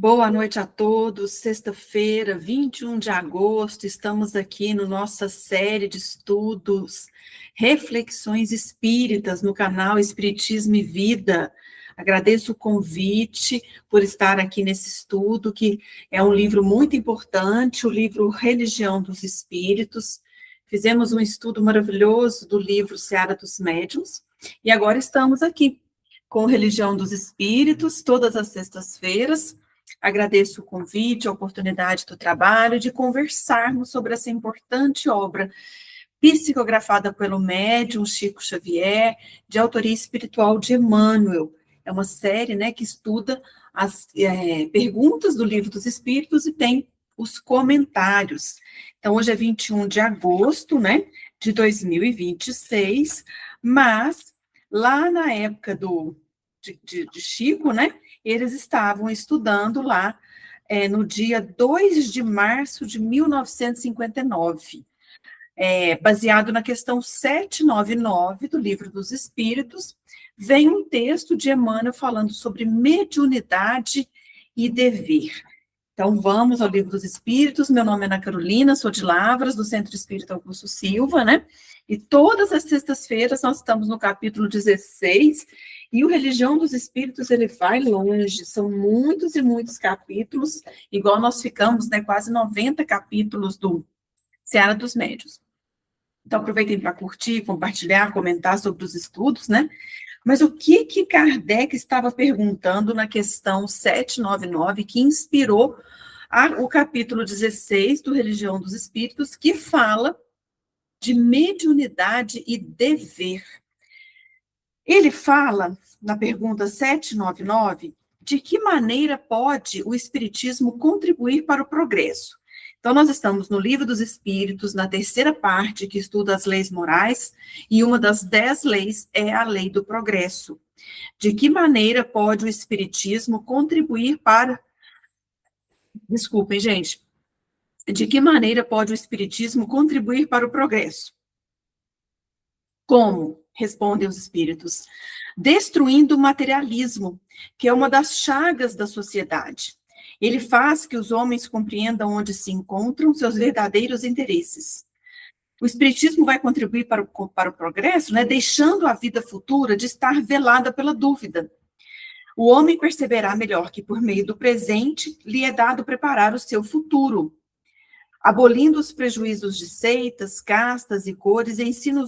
Boa noite a todos. Sexta-feira, 21 de agosto, estamos aqui no nossa série de estudos, Reflexões Espíritas, no canal Espiritismo e Vida. Agradeço o convite por estar aqui nesse estudo, que é um livro muito importante, o livro Religião dos Espíritos. Fizemos um estudo maravilhoso do livro Seara dos Médiuns, e agora estamos aqui com Religião dos Espíritos, todas as sextas-feiras. Agradeço o convite, a oportunidade do trabalho, de conversarmos sobre essa importante obra psicografada pelo médium Chico Xavier, de autoria espiritual de Emmanuel. É uma série, que estuda as perguntas do Livro dos Espíritos e tem os comentários. Então, hoje é 21 de agosto, de 2026, mas lá na época de Chico, eles estavam estudando lá no dia 2 de março de 1959, baseado na questão 799 do Livro dos Espíritos, vem um texto de Emmanuel falando sobre mediunidade e dever. Então, vamos ao Livro dos Espíritos. Meu nome é Ana Carolina, sou de Lavras, do Centro Espírita Augusto Silva, E todas as sextas-feiras nós estamos no capítulo 16, e o Religião dos Espíritos, ele vai longe, são muitos e muitos capítulos, igual nós ficamos, quase 90 capítulos do Seara dos Médiuns. Então, aproveitem para curtir, compartilhar, comentar sobre os estudos, Mas o que Kardec estava perguntando na questão 799, que inspirou o capítulo 16 do Religião dos Espíritos, que fala de mediunidade e dever. Ele fala, na pergunta 799, de que maneira pode o Espiritismo contribuir para o progresso. Então, nós estamos no Livro dos Espíritos, na terceira parte, que estuda as leis morais, e uma das 10 leis é a lei do progresso. De que maneira pode o Espiritismo contribuir para... Desculpem, gente. De que maneira pode o Espiritismo contribuir para o progresso? Como? Respondem os espíritos. Destruindo o materialismo, que é uma das chagas da sociedade. Ele faz que os homens compreendam onde se encontram seus verdadeiros interesses. O Espiritismo vai contribuir para o progresso, deixando a vida futura de estar velada pela dúvida. O homem perceberá melhor que, por meio do presente, lhe é dado preparar o seu futuro. Abolindo os prejuízos de seitas, castas e cores, ensinar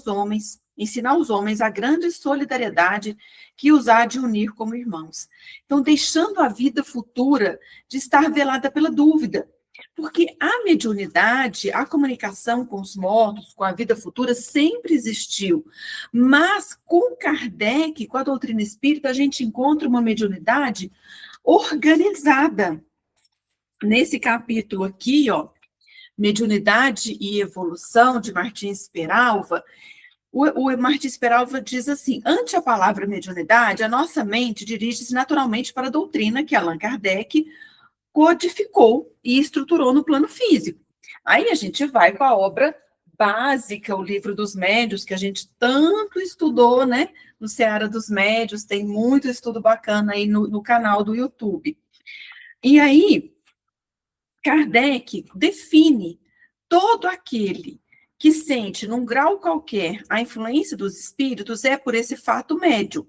os homens a grande solidariedade que os há de unir como irmãos. Então, deixando a vida futura de estar velada pela dúvida, porque a mediunidade, a comunicação com os mortos, com a vida futura, sempre existiu. Mas com Kardec, com a doutrina espírita, a gente encontra uma mediunidade organizada. Nesse capítulo aqui, Mediunidade e Evolução, de Martins Peralva, o Martins Peralva diz assim: ante a palavra mediunidade, a nossa mente dirige-se naturalmente para a doutrina que Allan Kardec codificou e estruturou no plano físico. Aí a gente vai com a obra básica, o Livro dos Médiuns, que a gente tanto estudou, no Seara dos Médiuns, tem muito estudo bacana aí no canal do YouTube. E aí, Kardec define todo aquele que sente, num grau qualquer, a influência dos espíritos é por esse fato médium.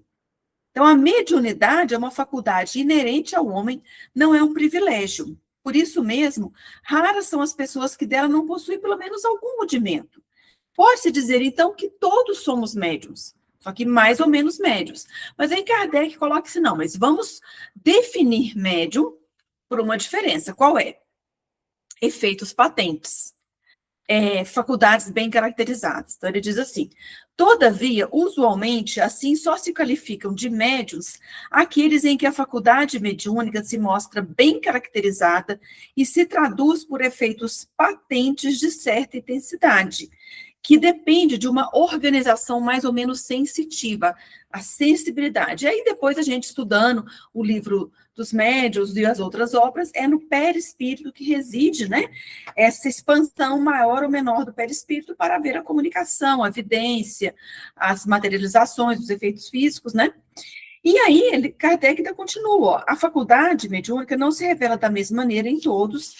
Então, a mediunidade é uma faculdade inerente ao homem, não é um privilégio. Por isso mesmo, raras são as pessoas que dela não possuem pelo menos algum rudimento. Pode-se dizer, então, que todos somos médiums, só que mais ou menos médiums. Mas aí Kardec coloca assim, não, mas vamos definir médium por uma diferença. Qual é? Efeitos patentes. Faculdades bem caracterizadas. Então, ele diz assim: todavia, usualmente, assim só se qualificam de médiuns aqueles em que a faculdade mediúnica se mostra bem caracterizada e se traduz por efeitos patentes de certa intensidade, que depende de uma organização mais ou menos sensitiva, a sensibilidade. E aí, depois, a gente estudando o Livro dos Médiuns e as outras obras, é no perispírito que reside, essa expansão maior ou menor do perispírito para ver a comunicação, a evidência, as materializações, os efeitos físicos, E aí, Kardec ainda continua, ó, a faculdade mediúnica não se revela da mesma maneira em todos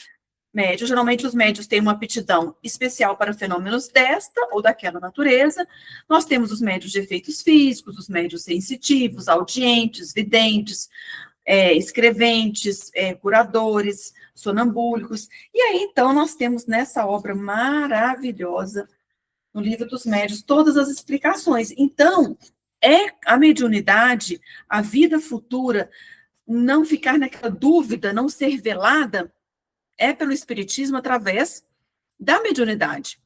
médios. Geralmente, os médios têm uma aptidão especial para fenômenos desta ou daquela natureza. Nós temos os médios de efeitos físicos, os médios sensitivos, audientes, videntes, escreventes, curadores, sonambúlicos. E aí, então, nós temos nessa obra maravilhosa, no Livro dos Médios, todas as explicações. Então, a mediunidade, a vida futura, não ficar naquela dúvida, não ser velada, é pelo Espiritismo através da mediunidade.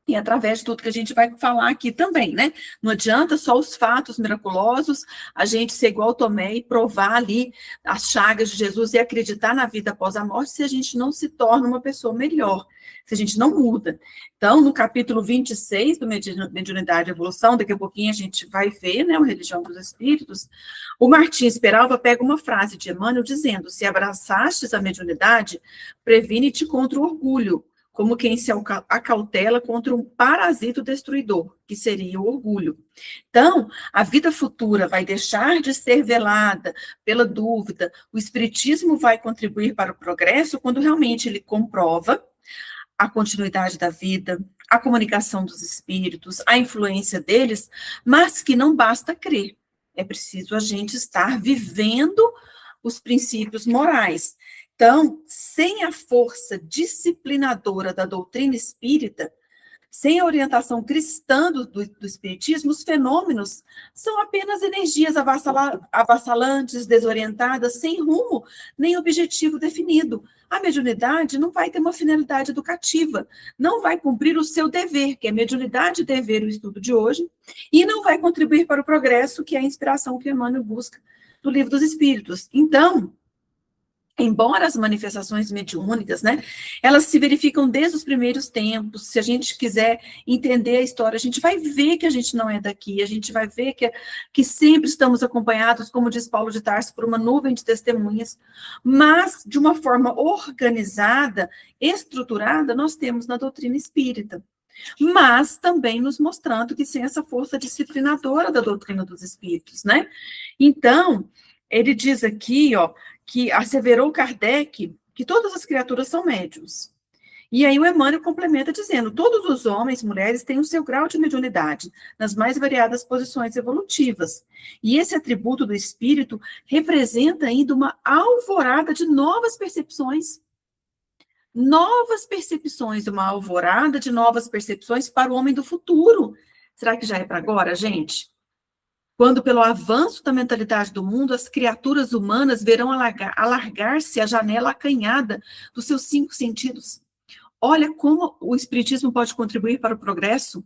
E através de tudo que a gente vai falar aqui também, né? Não adianta só os fatos miraculosos, a gente ser igual Tomé e provar ali as chagas de Jesus e acreditar na vida após a morte, se a gente não se torna uma pessoa melhor, se a gente não muda. Então, no capítulo 26 do Mediunidade e Evolução, daqui a pouquinho a gente vai ver, né, o Religião dos Espíritos, o Martins Peralva pega uma frase de Emmanuel dizendo: se abraçastes a mediunidade, previne-te contra o orgulho, como quem se acautela contra um parasito destruidor, que seria o orgulho. Então, a vida futura vai deixar de ser velada pela dúvida, o Espiritismo vai contribuir para o progresso quando realmente ele comprova a continuidade da vida, a comunicação dos espíritos, a influência deles, mas que não basta crer, é preciso a gente estar vivendo os princípios morais. Então, sem a força disciplinadora da doutrina espírita, sem a orientação cristã do Espiritismo, os fenômenos são apenas energias avassalantes, desorientadas, sem rumo nem objetivo definido. A mediunidade não vai ter uma finalidade educativa, não vai cumprir o seu dever, que é mediunidade dever, o estudo de hoje, e não vai contribuir para o progresso, que é a inspiração que Emmanuel busca do Livro dos Espíritos. Então, embora as manifestações mediúnicas, né, elas se verificam desde os primeiros tempos, se a gente quiser entender a história, a gente vai ver que a gente não é daqui, a gente vai ver que sempre estamos acompanhados, como diz Paulo de Tarso, por uma nuvem de testemunhas, mas de uma forma organizada, estruturada, nós temos na doutrina espírita. Mas também nos mostrando que sem essa força disciplinadora da doutrina dos espíritos, né? Então, ele diz aqui, ó, que asseverou Kardec que todas as criaturas são médiuns. E aí o Emmanuel complementa dizendo: todos os homens e mulheres têm o seu grau de mediunidade, nas mais variadas posições evolutivas. E esse atributo do espírito representa ainda uma alvorada de novas percepções. Novas percepções, uma alvorada de novas percepções para o homem do futuro. Será que já é para agora, gente? Quando, pelo avanço da mentalidade do mundo, as criaturas humanas verão alargar-se a janela acanhada dos seus 5 sentidos. Olha como o Espiritismo pode contribuir para o progresso.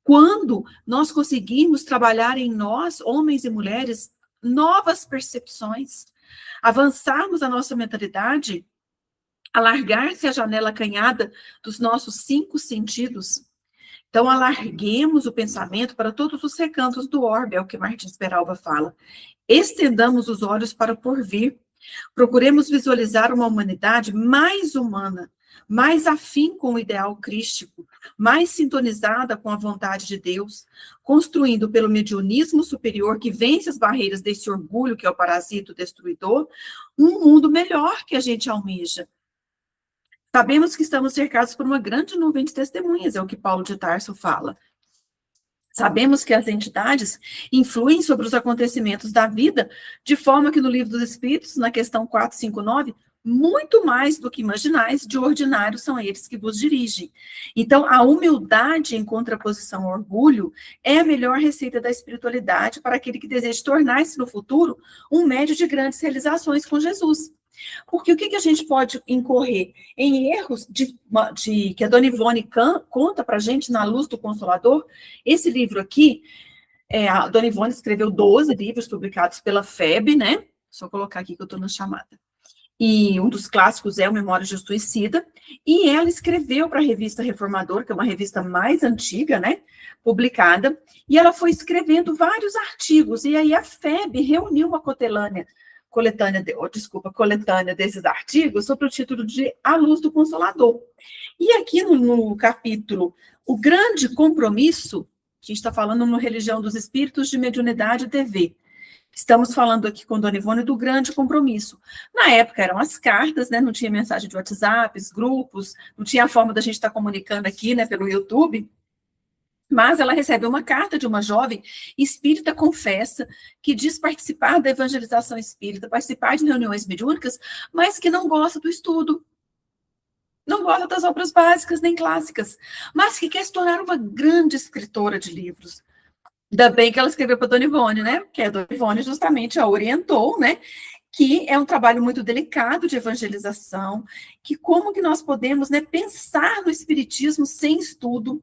Quando nós conseguirmos trabalhar em nós, homens e mulheres, novas percepções, avançarmos a nossa mentalidade, alargar-se a janela acanhada dos nossos 5 sentidos. Então, alarguemos o pensamento para todos os recantos do orbe, é o que Martins Peralva fala. Estendamos os olhos para o porvir. Procuremos visualizar uma humanidade mais humana, mais afim com o ideal crístico, mais sintonizada com a vontade de Deus, construindo pelo mediunismo superior que vence as barreiras desse orgulho, que é o parasito destruidor, um mundo melhor que a gente almeja. Sabemos que estamos cercados por uma grande nuvem de testemunhas, é o que Paulo de Tarso fala. Sabemos que as entidades influem sobre os acontecimentos da vida, de forma que no Livro dos Espíritos, na questão 459, muito mais do que imaginais, de ordinário são eles que vos dirigem. Então, a humildade em contraposição ao orgulho é a melhor receita da espiritualidade para aquele que deseja tornar-se no futuro um médio de grandes realizações com Jesus. Porque o que a gente pode incorrer? Em erros que a Dona Ivone conta para a gente na Luz do Consolador. Esse livro aqui, a Dona Ivone escreveu 12 livros publicados pela FEB, né? Só colocar aqui que eu estou na chamada. E um dos clássicos é o Memórias de Suicida, e ela escreveu para a Revista Reformador, que é uma revista mais antiga, né, publicada, e ela foi escrevendo vários artigos, e aí a FEB reuniu uma coletânea desses artigos sob o título de A Luz do Consolador. E aqui no capítulo O Grande Compromisso, a gente está falando no Religião dos Espíritos de Mediunidade TV, Estamos falando aqui com Dona Ivone do grande compromisso. Na época eram as cartas, né? Não tinha mensagem de WhatsApp, grupos, não tinha a forma da gente estar comunicando aqui, né, pelo YouTube. Mas ela recebe uma carta de uma jovem espírita confessa que diz participar da evangelização espírita, participar de reuniões mediúnicas, mas que não gosta do estudo, não gosta das obras básicas nem clássicas, mas que quer se tornar uma grande escritora de livros. Ainda bem que ela escreveu para a Dona Ivone, né? Que a Dona Ivone justamente a orientou, né? Que é um trabalho muito delicado de evangelização, que como que nós podemos, né, pensar no espiritismo sem estudo.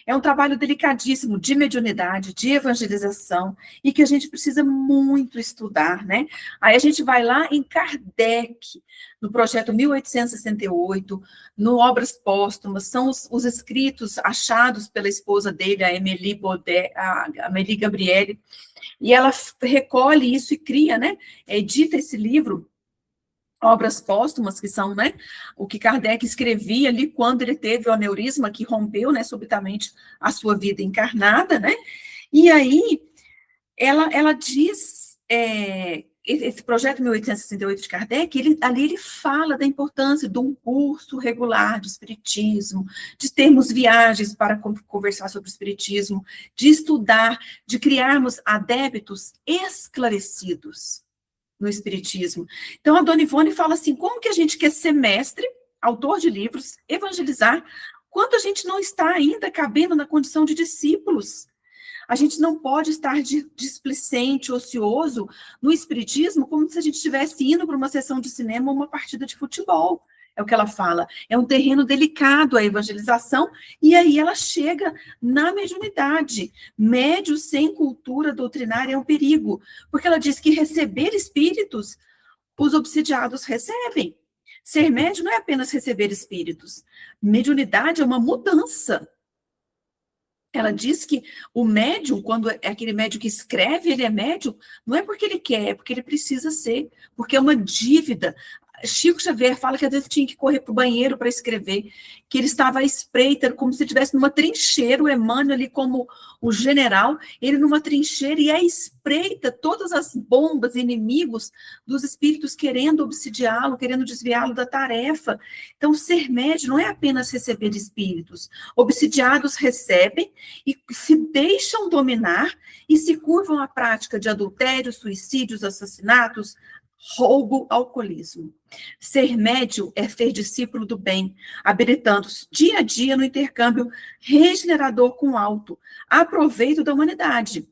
É um trabalho delicadíssimo de mediunidade, de evangelização, e que a gente precisa muito estudar, né? Aí a gente vai lá em Kardec, no projeto 1868, no Obras Póstumas, são os escritos achados pela esposa dele, a Amélie Baudet, a Amélie Gabrielle, e ela recolhe isso e cria, né? Edita esse livro, Obras Póstumas, que são, né, o que Kardec escrevia ali quando ele teve o aneurisma que rompeu, né, subitamente a sua vida encarnada, né, e aí ela diz, esse projeto 1868 de Kardec, ali ele fala da importância de um curso regular de espiritismo, de termos viagens para conversar sobre o espiritismo, de estudar, de criarmos adeptos esclarecidos no espiritismo. Então, a Dona Ivone fala assim, como que a gente quer ser mestre, autor de livros, evangelizar, quando a gente não está ainda cabendo na condição de discípulos? A gente não pode estar displicente, ocioso no espiritismo, como se a gente estivesse indo para uma sessão de cinema ou uma partida de futebol. É o que ela fala. É um terreno delicado a evangelização, e aí ela chega na mediunidade. Médio sem cultura doutrinária é um perigo, porque ela diz que receber espíritos, os obsidiados recebem. Ser médio não é apenas receber espíritos. Mediunidade é uma mudança. Ela diz que o médium, quando é aquele médium que escreve, ele é médium, não é porque ele quer, é porque ele precisa ser, porque é uma dívida. Chico Xavier fala que às vezes tinha que correr para o banheiro para escrever, que ele estava à espreita, como se estivesse numa trincheira, o Emmanuel ali como o general, ele numa trincheira e à espreita todas as bombas, inimigos dos espíritos querendo obsidiá-lo, querendo desviá-lo da tarefa. Então, ser médium não é apenas receber espíritos. Obsidiados recebem e se deixam dominar e se curvam à prática de adultério, suicídios, assassinatos, roubo, alcoolismo. Ser médio é ser discípulo do bem, habilitando-se dia a dia no intercâmbio regenerador com o alto, a proveito da humanidade.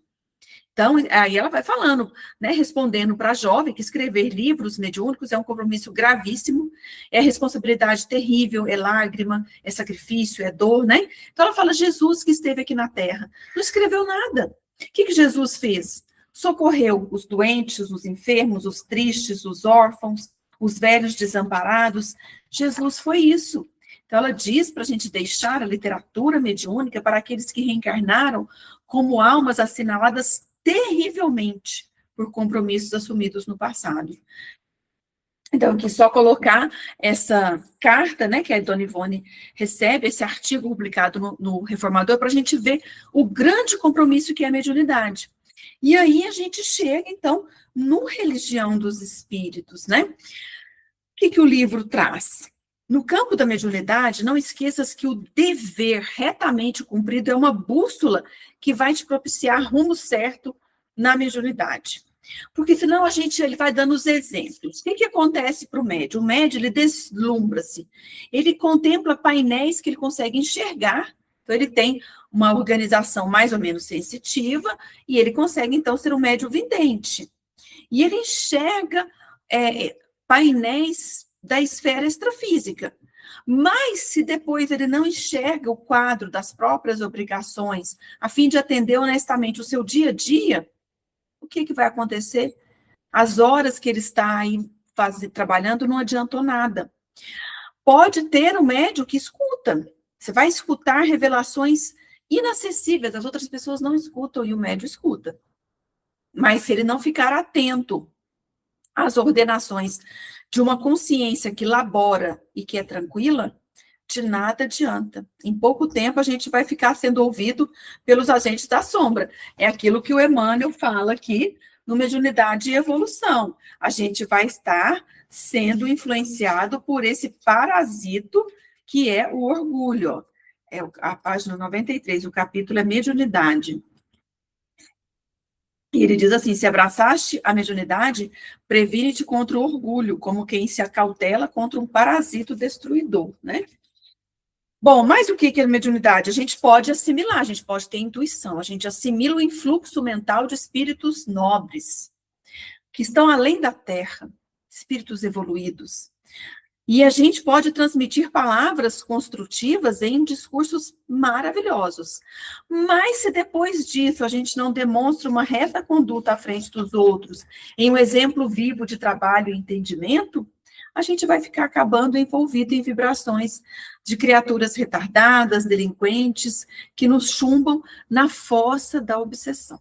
Então, aí ela vai falando, né, respondendo para a jovem que escrever livros mediúnicos é um compromisso gravíssimo, é responsabilidade terrível, é lágrima, é sacrifício, é dor, né? Então ela fala, Jesus que esteve aqui na Terra, não escreveu nada. O que Jesus fez? Socorreu os doentes, os enfermos, os tristes, os órfãos, os velhos desamparados. Jesus foi isso. Então, ela diz para a gente deixar a literatura mediúnica para aqueles que reencarnaram como almas assinaladas terrivelmente por compromissos assumidos no passado. Então, aqui só colocar essa carta, né, que a Dona Ivone recebe, esse artigo publicado no Reformador, para a gente ver o grande compromisso que é a mediunidade. E aí a gente chega, então, no Religião dos Espíritos, né? O que o livro traz? No campo da mediunidade, não esqueças que o dever retamente cumprido é uma bússola que vai te propiciar rumo certo na mediunidade. Porque senão ele vai dando os exemplos. O que acontece para o médium? O médium, ele deslumbra-se. Ele contempla painéis que ele consegue enxergar. Então, ele tem uma organização mais ou menos sensitiva e ele consegue, então, ser um médium vidente. E ele enxerga painéis da esfera extrafísica. Mas, se depois ele não enxerga o quadro das próprias obrigações, a fim de atender honestamente o seu dia a dia, o que vai acontecer? As horas que ele está aí trabalhando não adiantou nada. Pode ter um médium que escuta. Você vai escutar revelações inacessíveis, as outras pessoas não escutam e o médium escuta. Mas se ele não ficar atento às ordenações de uma consciência que labora e que é tranquila, de nada adianta. Em pouco tempo a gente vai ficar sendo ouvido pelos agentes da sombra. É aquilo que o Emmanuel fala aqui no mediunidade e evolução. A gente vai estar sendo influenciado por esse parasito que é o orgulho. Ó. É a página 93, o capítulo é mediunidade. E ele diz assim: se abraçaste a mediunidade, previne-te contra o orgulho, como quem se acautela contra um parasito destruidor, né? Bom, mas o que é mediunidade? A gente pode assimilar, a gente pode ter intuição, a gente assimila o influxo mental de espíritos nobres, que estão além da Terra, espíritos evoluídos. E a gente pode transmitir palavras construtivas em discursos maravilhosos. Mas se depois disso a gente não demonstra uma reta conduta à frente dos outros, em um exemplo vivo de trabalho e entendimento, a gente vai ficar acabando envolvido em vibrações de criaturas retardadas, delinquentes, que nos chumbam na fossa da obsessão.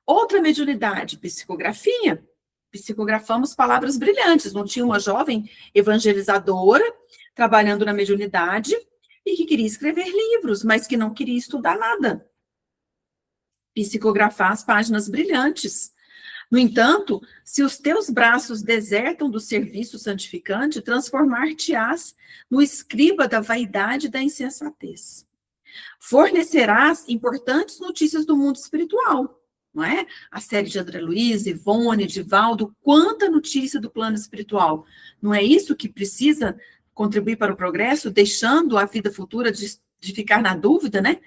Outra mediunidade, psicografia. Psicografamos palavras brilhantes. Não tinha uma jovem evangelizadora trabalhando na mediunidade e que queria escrever livros, mas que não queria estudar nada. Psicografar as páginas brilhantes. No entanto, se os teus braços desertam do serviço santificante, transformar-te-ás no escriba da vaidade e da insensatez. Fornecerás importantes notícias do mundo espiritual, não é? A série de André Luiz, Ivone, Divaldo, quanta notícia do plano espiritual. Não é isso que precisa contribuir para o progresso, deixando a vida futura de ficar na dúvida, né?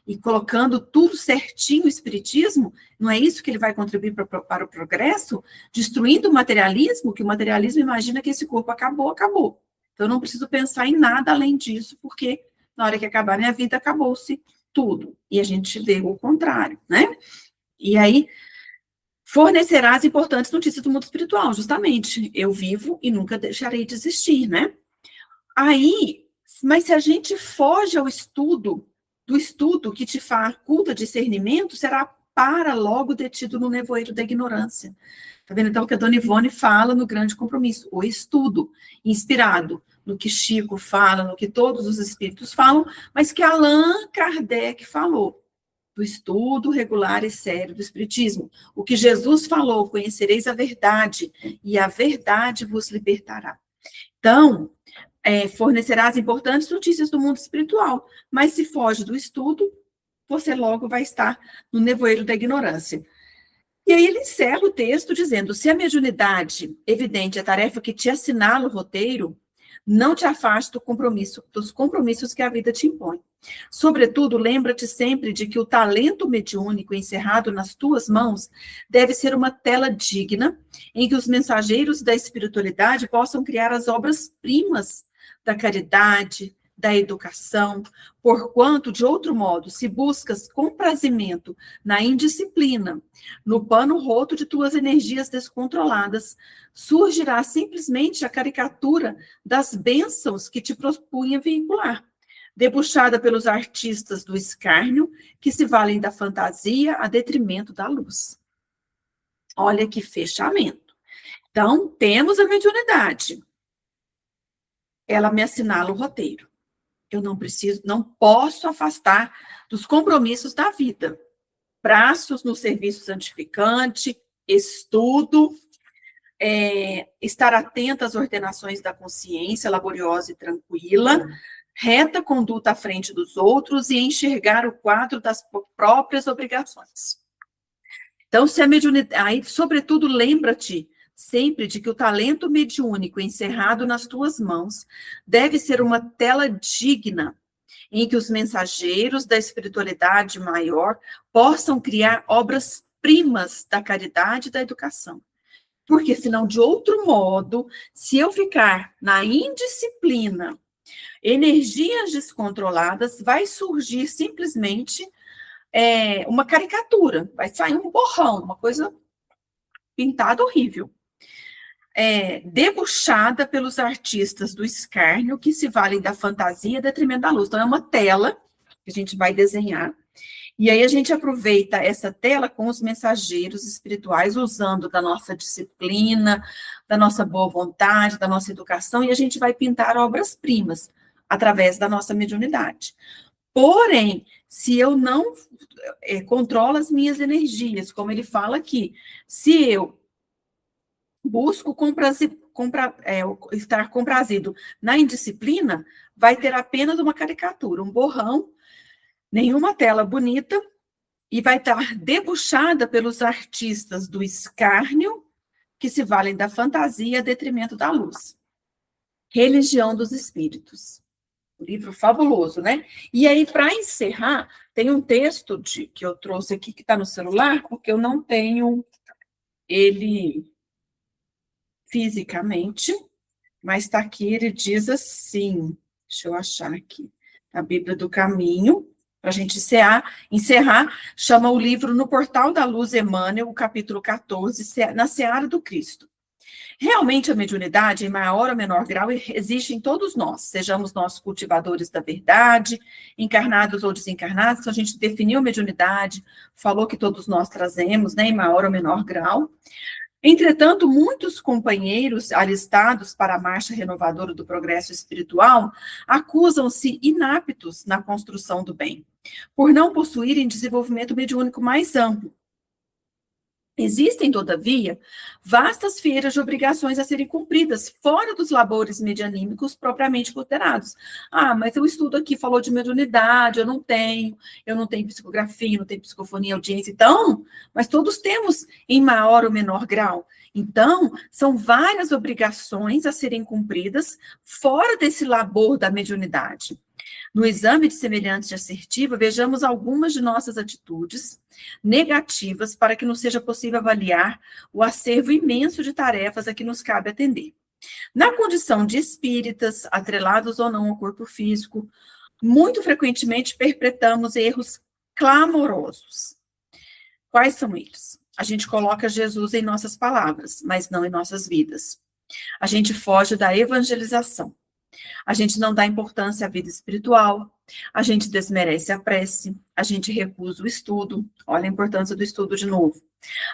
E colocando tudo certinho o espiritismo, não é isso que ele vai contribuir para o progresso? Destruindo o materialismo, que o materialismo imagina que esse corpo acabou, acabou. Então, eu não preciso pensar em nada além disso, porque na hora que acabar minha vida, acabou-se tudo. E a gente vê o contrário, né? E aí, fornecerá as importantes notícias do mundo espiritual, justamente. Eu vivo e nunca deixarei de existir, né? Aí, mas se a gente foge ao estudo, do estudo que te faculta discernimento, será para logo detido no nevoeiro da ignorância. Tá vendo, então, o que a Dona Ivone fala no Grande Compromisso, o estudo, inspirado no que Chico fala, no que todos os espíritos falam, mas que Allan Kardec falou, do estudo regular e sério do espiritismo. O que Jesus falou, conhecereis a verdade, e a verdade vos libertará. Então, fornecerá as importantes notícias do mundo espiritual, mas se foge do estudo, você logo vai estar no nevoeiro da ignorância. E aí ele encerra o texto dizendo: se a mediunidade evidente é a tarefa que te assinala o roteiro, não te afaste dos compromissos que a vida te impõe. Sobretudo, lembra-te sempre de que o talento mediúnico encerrado nas tuas mãos deve ser uma tela digna em que os mensageiros da espiritualidade possam criar as obras-primas da caridade, da educação, porquanto, de outro modo, se buscas comprazimento na indisciplina, no pano roto de tuas energias descontroladas, surgirá simplesmente a caricatura das bênçãos que te propunha vincular, debuxada pelos artistas do escárnio, que se valem da fantasia a detrimento da luz. Olha que fechamento. Então, temos a mediunidade. Ela me assinala o roteiro. Eu não posso afastar dos compromissos da vida. Braços no serviço santificante, estudo, estar atenta às ordenações da consciência, laboriosa e tranquila, reta conduta à frente dos outros e enxergar o quadro das próprias obrigações. Então, se a mediunidade, aí, sobretudo, lembra-te sempre de que o talento mediúnico encerrado nas tuas mãos deve ser uma tela digna em que os mensageiros da espiritualidade maior possam criar obras-primas da caridade e da educação. Porque, senão, de outro modo, se eu ficar na indisciplina, energias descontroladas, vai surgir simplesmente uma caricatura, vai sair um borrão, uma coisa pintada horrível. Debuxada pelos artistas do escárnio, que se valem da fantasia em detrimento da luz. Então, é uma tela que a gente vai desenhar, e aí a gente aproveita essa tela com os mensageiros espirituais, usando da nossa disciplina, da nossa boa vontade, da nossa educação, e a gente vai pintar obras-primas através da nossa mediunidade. Porém, se eu não controlo as minhas energias, como ele fala aqui, se eu busco estar comprazido na indisciplina, vai ter apenas uma caricatura, um borrão, nenhuma tela bonita, e vai estar debuxada pelos artistas do escárnio, que se valem da fantasia a detrimento da luz. Religião dos Espíritos. Um livro fabuloso, né? E aí, para encerrar, tem um texto que eu trouxe aqui, que está no celular, porque eu não tenho ele fisicamente, mas está aqui, ele diz assim, deixa eu achar aqui, a Bíblia do Caminho, para a gente encerrar, chama o livro No Portal da Luz Emmanuel, o capítulo 14, na Seara do Cristo. Realmente a mediunidade, em maior ou menor grau, existe em todos nós, sejamos nós cultivadores da verdade, encarnados ou desencarnados. Então, a gente definiu a mediunidade, falou que todos nós trazemos, né, em maior ou menor grau. Entretanto, muitos companheiros alistados para a marcha renovadora do progresso espiritual acusam-se inaptos na construção do bem, por não possuírem desenvolvimento mediúnico mais amplo. Existem, todavia, vastas fieiras de obrigações a serem cumpridas, fora dos labores medianímicos propriamente considerados. Ah, mas o estudo aqui falou de mediunidade, eu não tenho psicografia, não tenho psicofonia, audiência, então, mas todos temos em maior ou menor grau. Então, são várias obrigações a serem cumpridas fora desse labor da mediunidade. No exame de semelhança assertiva, vejamos algumas de nossas atitudes negativas para que nos seja possível avaliar o acervo imenso de tarefas a que nos cabe atender. Na condição de espíritas, atrelados ou não ao corpo físico, muito frequentemente perpetramos erros clamorosos. Quais são eles? A gente coloca Jesus em nossas palavras, mas não em nossas vidas. A gente foge da evangelização. A gente não dá importância à vida espiritual, a gente desmerece a prece, a gente recusa o estudo, olha a importância do estudo de novo.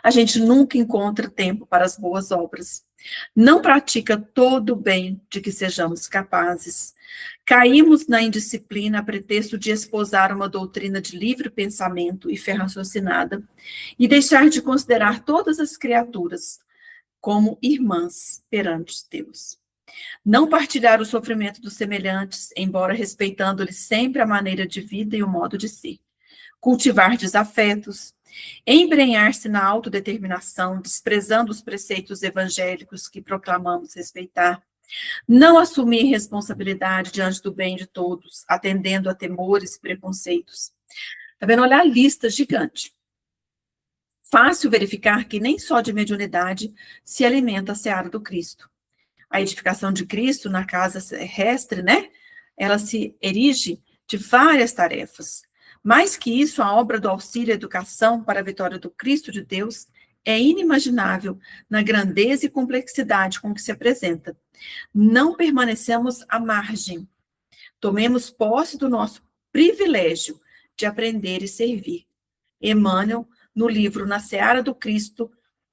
A gente nunca encontra tempo para as boas obras, não pratica todo o bem de que sejamos capazes. Caímos na indisciplina a pretexto de esposar uma doutrina de livre pensamento e fé raciocinada e deixar de considerar todas as criaturas como irmãs perante Deus. Não partilhar o sofrimento dos semelhantes, embora respeitando-lhes sempre a maneira de vida e o modo de ser. Cultivar desafetos, embrenhar-se na autodeterminação, desprezando os preceitos evangélicos que proclamamos respeitar. Não assumir responsabilidade diante do bem de todos, atendendo a temores e preconceitos. Tá vendo? Olha a lista gigante. Fácil verificar que nem só de mediunidade se alimenta a seara do Cristo. A edificação de Cristo na casa terrestre, né? Ela se erige de várias tarefas. Mais que isso, a obra do auxílio à educação para a vitória do Cristo de Deus é inimaginável na grandeza e complexidade com que se apresenta. Não permanecemos à margem. Tomemos posse do nosso privilégio de aprender e servir. Emmanuel, no livro Na Seara do Cristo,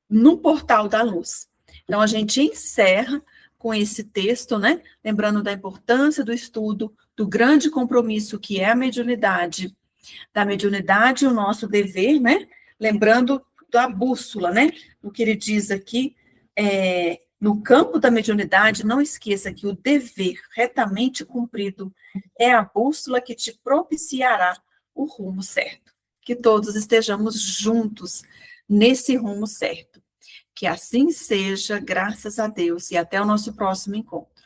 no Portal da Luz. Então, a gente encerra com esse texto, né? Lembrando da importância do estudo, do grande compromisso que é a mediunidade, da mediunidade o nosso dever, né? Lembrando da bússola, né? O que ele diz aqui, no campo da mediunidade, não esqueça que o dever retamente cumprido é a bússola que te propiciará o rumo certo. Que todos estejamos juntos nesse rumo certo. Que assim seja, graças a Deus, e até o nosso próximo encontro.